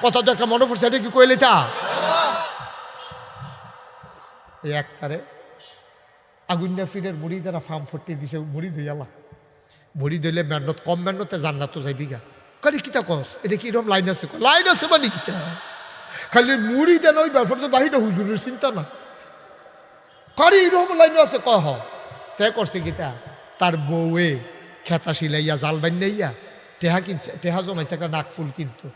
কথা তো একটা মনে পড়ছে, এটা কি কইলে তা এই একটারে আগুন্ডা ফিরের মুড়ি দ্বারা ফার্ম ফুটতে দিছে, মুড়ি দইয়ালা মুড়ি দইলে মেহনত কম মেহনতে জান্নাত তো যাই বিঘা খালি কিতা কস, এটা কি এরকম লাইন আছে? লাইন আছে মানে কিতা খালি মুড়ি দেন ওই ব্যাপার তো বাহিরে হুজুরের চিন্তা না খালি এরকম লাইন আছে কহ তে করছে কিতা তার বউয়ে খেতা সিলাইয়া জাল বান্যাইয়া টেহা কিনছে, টেহা জমাইছে একটা নাকফুল কিনতো,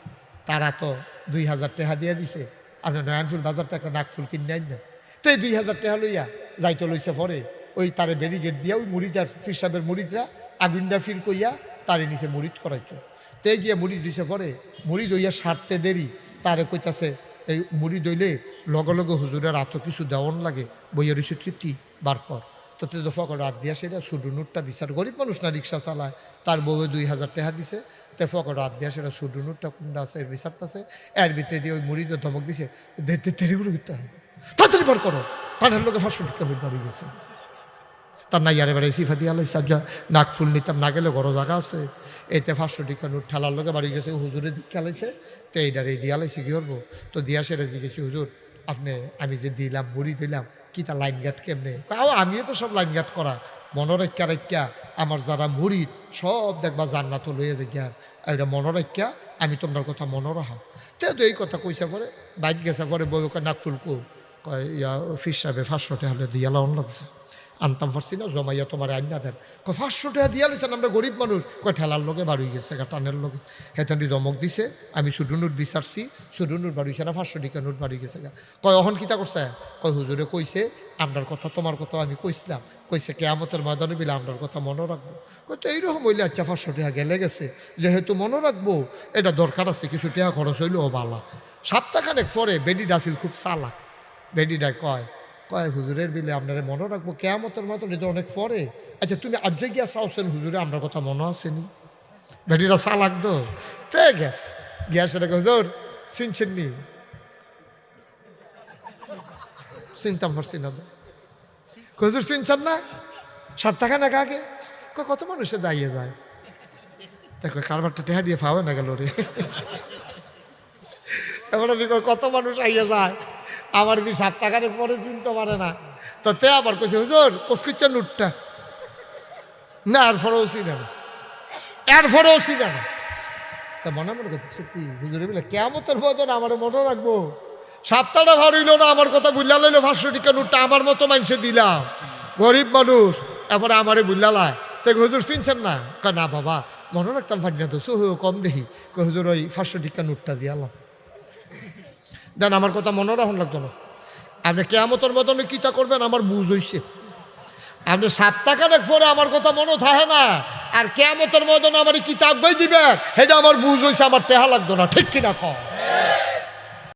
তারা তো 2000 টেহা দিয়ে দিছে, আপনার নয়নফুল বাজার তো একটা নাকফুল কিনে আইন না, তো এই 2000 টেহা লইয়া যাইতো লইছে পরে ওই তারে ব্যারিগেড দিয়া ওই মুড়িদার ফির সাহেবের মুড়িদরা আগুনটা ফির কইয়া তারে নিচে মুড়িদ করাইতো, তে গিয়ে মুড়ি দিছে পরে মুড়ি দইয়া সারতে দেরি তারে কইতাছে এই মুড়ি দইলে লগে লগে হুজুরের এত কিছু দেওয়ান লাগে বইয়ের রইছে তৃপ্তি বার কর, তো তে দফা করে রাত দিয়া সেটা সুডু নোটটা বিচার, গরিব মানুষ না রিক্সা চালায়, তার বউয়ে 2000 টাকা দিছে, তে ফকর রাত দিয়া সেটা সুডু নোটটা কোনটা আছে এর বিচারটা আছে, এর ভিতরে দিয়ে ওই মুড়ি ধমক দিছে দেরিগুলো করতে হয় তাড়াতাড়ি বার করো, পানের লোকে 500 টাকা বের বাড়ি গেছে, তার নাই আরে বাড়ি সিফা দিয়া লইছে নাক ফুল নিতাম না গেলে ঘর জায়গা আছে, এতে 500 টাকা নোট ঠেলার লোকে বাড়ি গেছে, হুজুরে দীক্ষা লাইছে, তো এইটার এই দিয়া লাইছে কি করবো, তো দিয়া সেটা জিজ্ঞেস হুজুর আপনি আমি যে দিলাম মুড়ি দিলাম কি তা লাইন গাট কেমনে, আমিও তো সব লাইন গাট করা মনোরক্ষা রেখা আমার যারা মুড়ি সব দেখবা জান্নাত লইয়া যে গিয়া এটা মনোরক্ষা আমি তোমার কথা মনে রাখাম, তো এই কথা কইসা পরে বাইক গেছে পরে বউ নাক ফুল কো কয় ইয়া ফিস সাহেবে 500 টাকা হলে দিয়া লাউন লাগছে, আনতাম পারছি না জমাইয়া তোমার আইন না দেন, 500 টাকা দিয়া লিছেন আমরা গরিব মানুষ, কয় ঠেলার লোকে বাড়ি গেছে টানের লোকে, হেতানি দমক দিছে, আমি শুধু নোট বিচারছি শুধু নোট বাড়িছে না 500 টাকা নোট বাড়ি গেছে কয় অহন কিতা করছে, কয় হুজুরে কইছে আমরার কথা তোমার কথা আমি কইছিলাম, কইছে কেয়ামতের ময়দানে বিলে আমরার কথা মনে রাখবো, কয় তো এইরকম হইলে আচ্ছা 500 টাকা গেলে গেছে যেহেতু মনে রাখবো এটা দরকার আছে কিছু টাকা খরচ হইলেও বালা, সপ্তাহখানেক পরে বেডি ডাসিল খুব চালাক, বেডিটা কয় হুজুরের বিলে আপনারা মনে রাখবো কেয়ামতের মতো এটা অনেক পরে, আচ্ছা তুমি আজ গিয়া চাওছেন হুজুরে আমার কথা মনে আসেনি, বেডিটা চালাক তো তে গ্যাস গ্যাস এটাকে হুজুর চিনছেন নি, চিনতাম পারছি না তো হুজুর চিনছেন না সপ্তাহখানেক আগে কত মানুষে দাঁড়িয়ে যায়, দেখো কারবারটা টেহা দিয়ে পাবে না গেল রে, এবার কত মানুষ আইয়া যায় আমার যদি 7 টাকার পরে চিনতে পারে না, তো তে আবার কইছে হুজুর কসকুচ্চা নোটটা না আর ফরেও চিনে না, এর ফরেও চিনে না, তা মনে মনে করতে সত্যি হুজুরে বলে কেয়ামতের মতন আমার মনে রাখবো, সপ্তাহটা ভার হইল না আমার কথা বুঝলা লইলো 500 টাকা নোটটা আমার মতো মানুষে দিলাম গরিব মানুষ, এরপরে আমারে বুঝলালায়, তো হুজুর চিনছেন না, কয় না বাবা মনে রাখতাম পারি না তো সহ কম দেখি, হুজুর ওই 500 টাকা নোটটা দিয়ালাম দেন আমার কথা মনে রাখুন লাগতো না, আপনি কেয়ামতের মতনে কিতা করবেন আমার বুঝ হইছে, আপনি 7 টাকার পরে আমার কথা মনে থাকে না আর কেয়ামতের মতন আমার কিতাব বই দিবেন এটা আমার বুঝ হইছে, আমার টেহা লাগতো না, ঠিক কিনা কম